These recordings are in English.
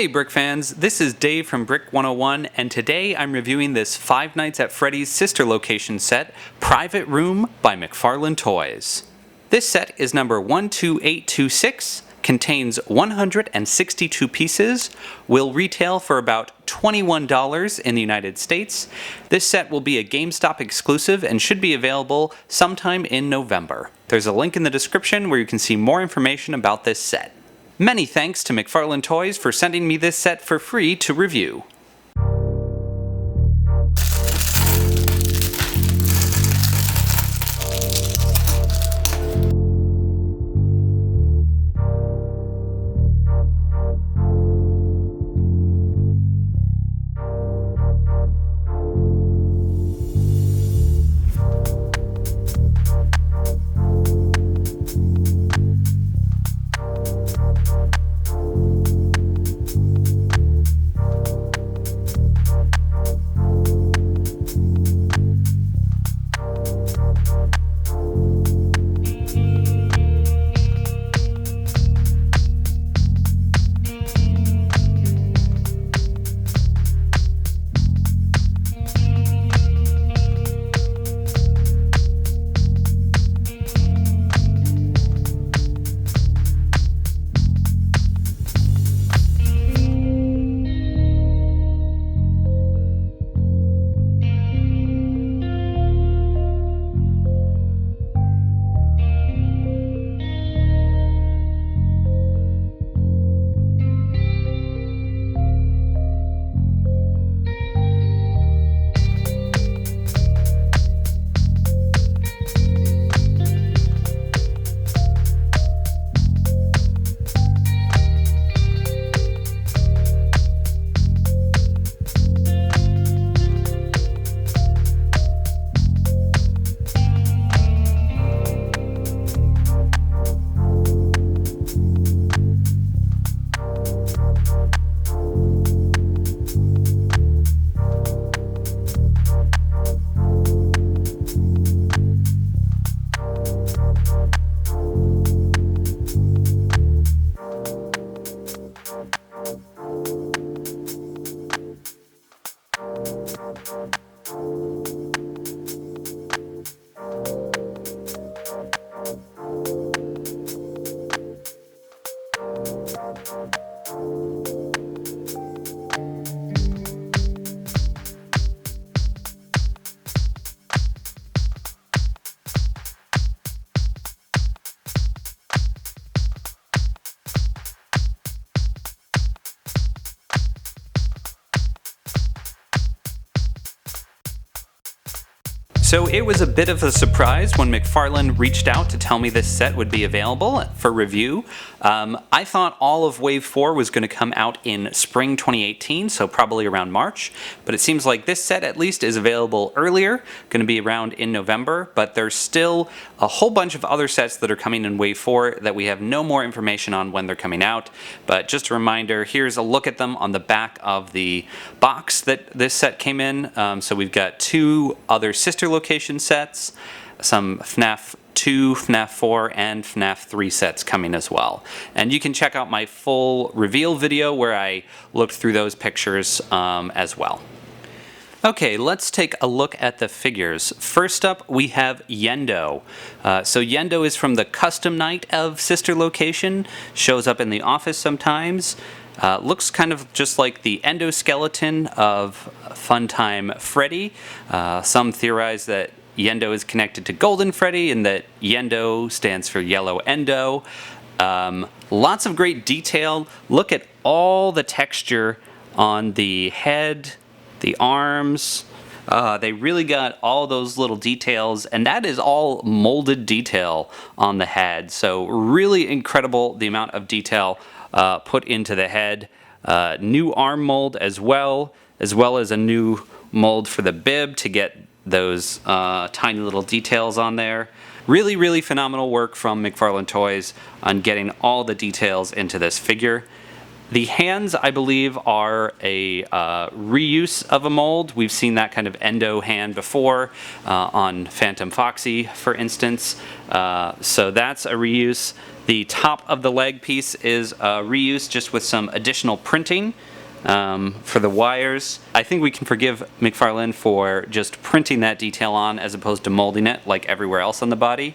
Hey Brick fans, this is Dave from Brick 101, and today I'm reviewing this Five Nights at Freddy's sister location set, Private Room by McFarlane Toys. This set is number 12826, contains 162 pieces, will retail for about $21 in the United States. This set will be a GameStop exclusive and should be available sometime in November. There's a link in the description where you can see more information about this set. Many thanks to McFarlane Toys for sending me this set for free to review. So it was a bit of a surprise when McFarlane reached out to tell me this set would be available for review. I thought all of Wave 4 was going to come out in spring 2018, so probably around March, but it seems like this set at least is available earlier, going to be around in November, but there's still a whole bunch of other sets that are coming in Wave 4 that we have no more information on when they're coming out. But just a reminder, here's a look at them on the back of the box that this set came in. So we've got two other sister location sets, some FNAF 2, FNAF 4, and FNAF 3 sets coming as well. And you can check out my full reveal video where I looked through those pictures as well. Okay, let's take a look at the figures. First up, we have Yendo. So Yendo is from the custom night of sister location, shows up in the office sometimes. Looks kind of just like the endoskeleton of Funtime Freddy. Some theorize that Yendo is connected to Golden Freddy and that Yendo stands for Yellow Endo. Lots of great detail. Look at all the texture on the head, the arms. They really got all those little details, and that is all molded detail on the head. So really incredible the amount of detail put into the head. New arm mold as well as a new mold for the bib to get those tiny little details on there. Really, really phenomenal work from McFarlane Toys on getting all the details into this figure. The hands, I believe, are a reuse of a mold. We've seen that kind of Yendo hand before on Phantom Foxy, for instance. So that's a reuse. The top of the leg piece is a reuse, just with some additional printing for the wires. I think we can forgive McFarlane for just printing that detail on as opposed to molding it like everywhere else on the body.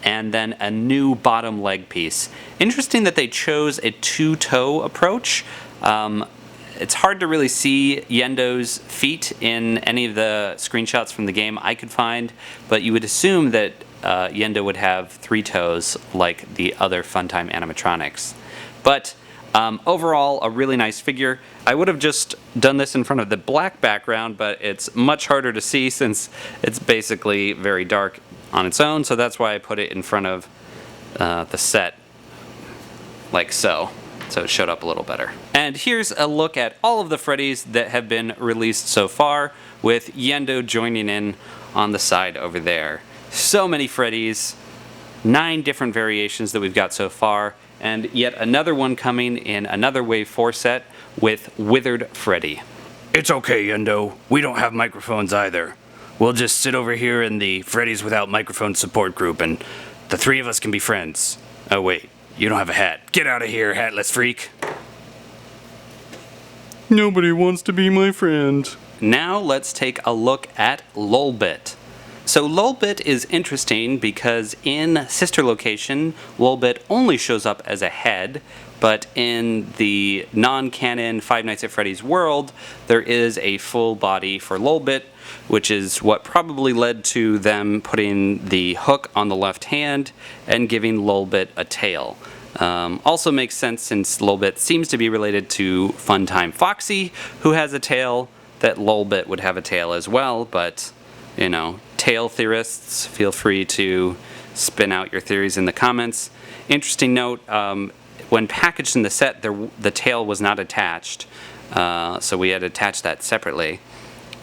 And then a new bottom leg piece. Interesting that they chose a two-toe approach. It's hard to really see Yendo's feet in any of the screenshots from the game I could find, but you would assume that Yendo would have three toes like the other Funtime animatronics. But overall, a really nice figure. I would have just done this in front of the black background, but it's much harder to see since it's basically very dark on its own, so that's why I put it in front of the set like so it showed up a little better. And here's a look at all of the Freddys that have been released so far, with Yendo joining in on the side over there. So many Freddys, 9 different variations that we've got so far, and yet another one coming in another Wave 4 set with Withered Freddy. It's okay, Yendo. We don't have microphones either. We'll just sit over here in the Freddy's Without Microphone support group, and the 3 of us can be friends. Oh wait, you don't have a hat. Get out of here, hatless freak. Nobody wants to be my friend. Now let's take a look at Lolbit. So Lolbit is interesting because in Sister Location, Lolbit only shows up as a head, but in the non-canon Five Nights at Freddy's world, there is a full body for Lolbit, which is what probably led to them putting the hook on the left hand and giving Lolbit a tail. Also makes sense since Lolbit seems to be related to Funtime Foxy, who has a tail, that Lolbit would have a tail as well, but, you know, tail theorists, feel free to spin out your theories in the comments. Interesting note, when packaged in the set, the tail was not attached, so we had to attach that separately.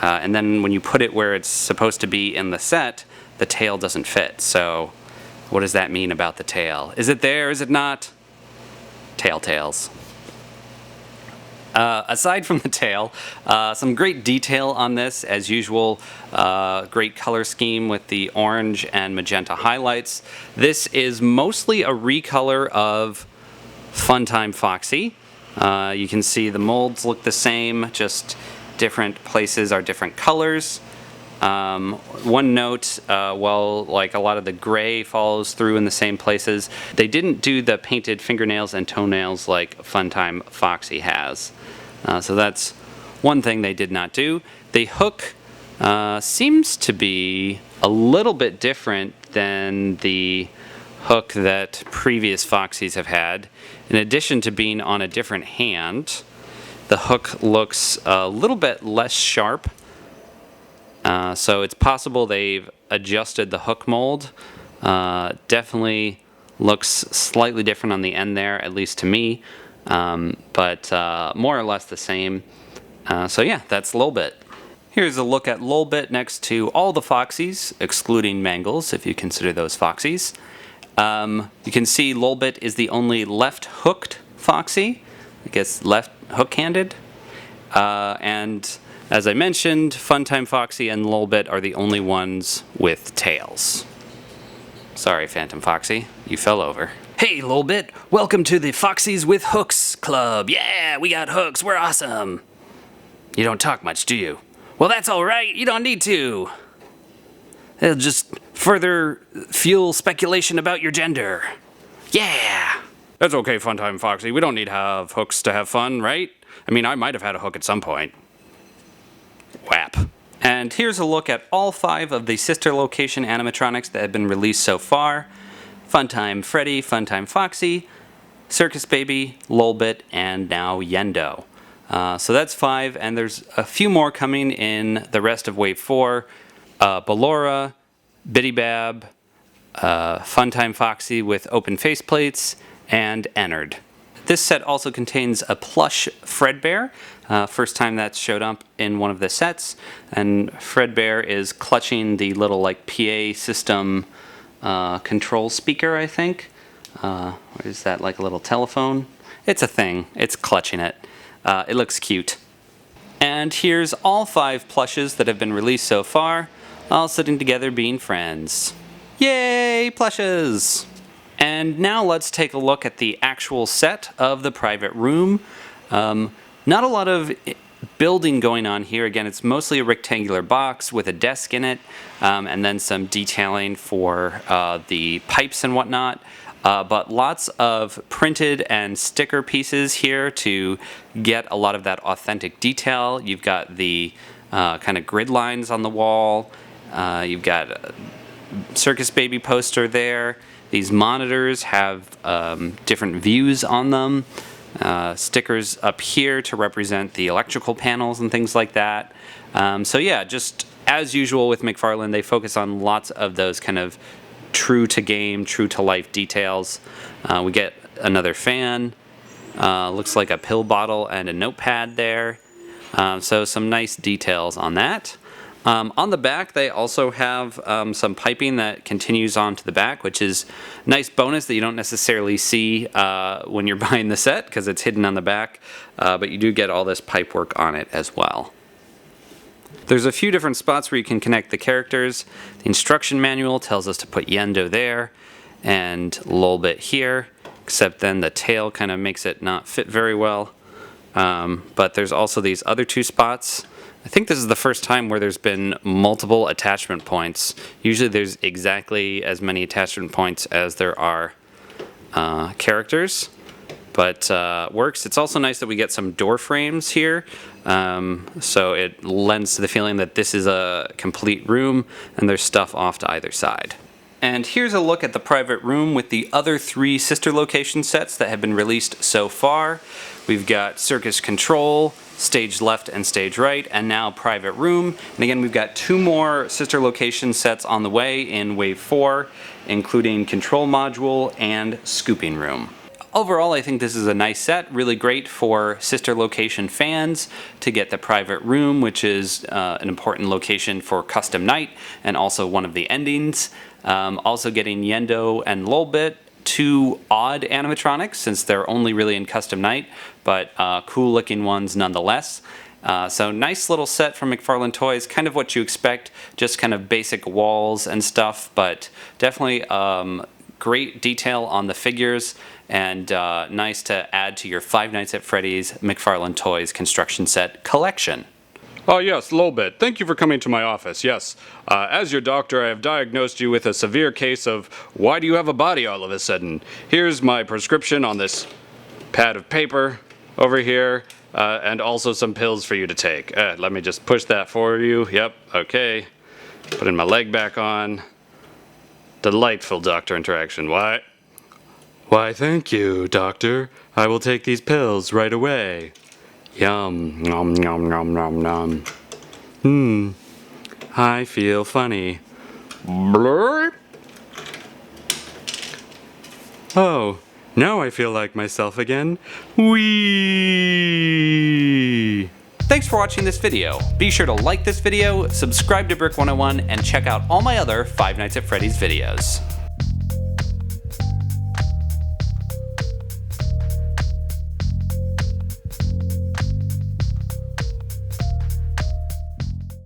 And then when you put it where it's supposed to be in the set, the tail doesn't fit. So what does that mean about the tail? Is it there? Is it not? Tails. Aside from the tail, some great detail on this, as usual. Great color scheme with the orange and magenta highlights. This is mostly a recolor of Funtime Foxy. You can see the molds look the same, just different places are different colors. One note, while like a lot of the gray follows through in the same places, they didn't do the painted fingernails and toenails like Funtime Foxy has. So that's one thing they did not do. The hook seems to be a little bit different than the hook that previous Foxies have had. In addition to being on a different hand, the hook looks a little bit less sharp. So it's possible they've adjusted the hook mold. Definitely looks slightly different on the end there, at least to me. But more or less the same. So yeah, that's Lolbit. Here's a look at Lolbit next to all the Foxies, excluding Mangles, if you consider those Foxies. You can see Lolbit is the only left-hooked Foxy. I guess left hook-handed. And as I mentioned, Funtime Foxy and Lolbit are the only ones with tails. Sorry, Phantom Foxy, you fell over. Hey, Lolbit, welcome to the Foxies with Hooks Club. Yeah, we got hooks, we're awesome. You don't talk much, do you? Well, that's all right, you don't need to. It'll just further fuel speculation about your gender. Yeah. That's okay, Funtime Foxy. We don't need to have hooks to have fun, right? I mean, I might have had a hook at some point. Whap. And here's a look at all 5 of the Sister Location animatronics that have been released so far. Funtime Freddy, Funtime Foxy, Circus Baby, Lolbit, and now Yendo. So that's 5, and there's a few more coming in the rest of Wave 4. Ballora, Biddy Bab, Funtime Foxy with open faceplates, and Ennard. This set also contains a plush Fredbear. First time that's showed up in one of the sets, and Fredbear is clutching the little like PA system control speaker, I think. Or is that like a little telephone? it's a thing. It's clutching it. It looks cute. And here's all 5 plushes that have been released so far, all sitting together being friends. Yay, plushes! And now let's take a look at the actual set of the private room. Not a lot of building going on here. Again, it's mostly a rectangular box with a desk in it, and then some detailing for the pipes and whatnot. But lots of printed and sticker pieces here to get a lot of that authentic detail. You've got the kind of grid lines on the wall. You've got a Circus Baby poster there. These monitors have different views on them. Stickers up here to represent the electrical panels and things like that. So yeah, just as usual with McFarlane, they focus on lots of those kind of true to game, true to life details. We get another fan, looks like a pill bottle and a notepad there. So some nice details on that. On the back, they also have some piping that continues on to the back, which is a nice bonus that you don't necessarily see when you're buying the set because it's hidden on the back, but you do get all this pipe work on it as well. There's a few different spots where you can connect the characters. The instruction manual tells us to put Yendo there and Lolbit here, except then the tail kind of makes it not fit very well. But there's also these other 2 spots. I think this is the first time where there's been multiple attachment points. Usually there's exactly as many attachment points as there are characters, but works. It's also nice that we get some door frames here, so it lends to the feeling that this is a complete room and there's stuff off to either side. And here's a look at the private room with the other 3 sister location sets that have been released so far. We've got Circus Control, Stage Left and Stage Right, and now Private Room. And again, we've got 2 more sister location sets on the way in Wave 4, including Control Module and Scooping Room. Overall, I think this is a nice set, really great for sister location fans to get the Private Room, which is an important location for Custom Night and also one of the endings. Also getting Yendo and Lolbit, 2 odd animatronics since they're only really in Custom Night, but cool looking ones nonetheless. So nice little set from McFarlane Toys, kind of what you expect, just kind of basic walls and stuff, but definitely great detail on the figures and nice to add to your Five Nights at Freddy's McFarlane Toys construction set collection. Oh yes, Lolbit, thank you for coming to my office. Yes, as your doctor, I have diagnosed you with a severe case of why do you have a body all of a sudden? Here's my prescription on this pad of paper over here, and also some pills for you to take. Let me just push that for you. Yep, okay. Putting my leg back on. Delightful doctor interaction. Why, thank you, doctor. I will take these pills right away. Yum, nom, nom, nom, nom, nom. I feel funny. Blurp. Oh, now I feel like myself again. Whee! Thanks for watching this video. Be sure to like this video, subscribe to Brick 101, and check out all my other Five Nights at Freddy's videos.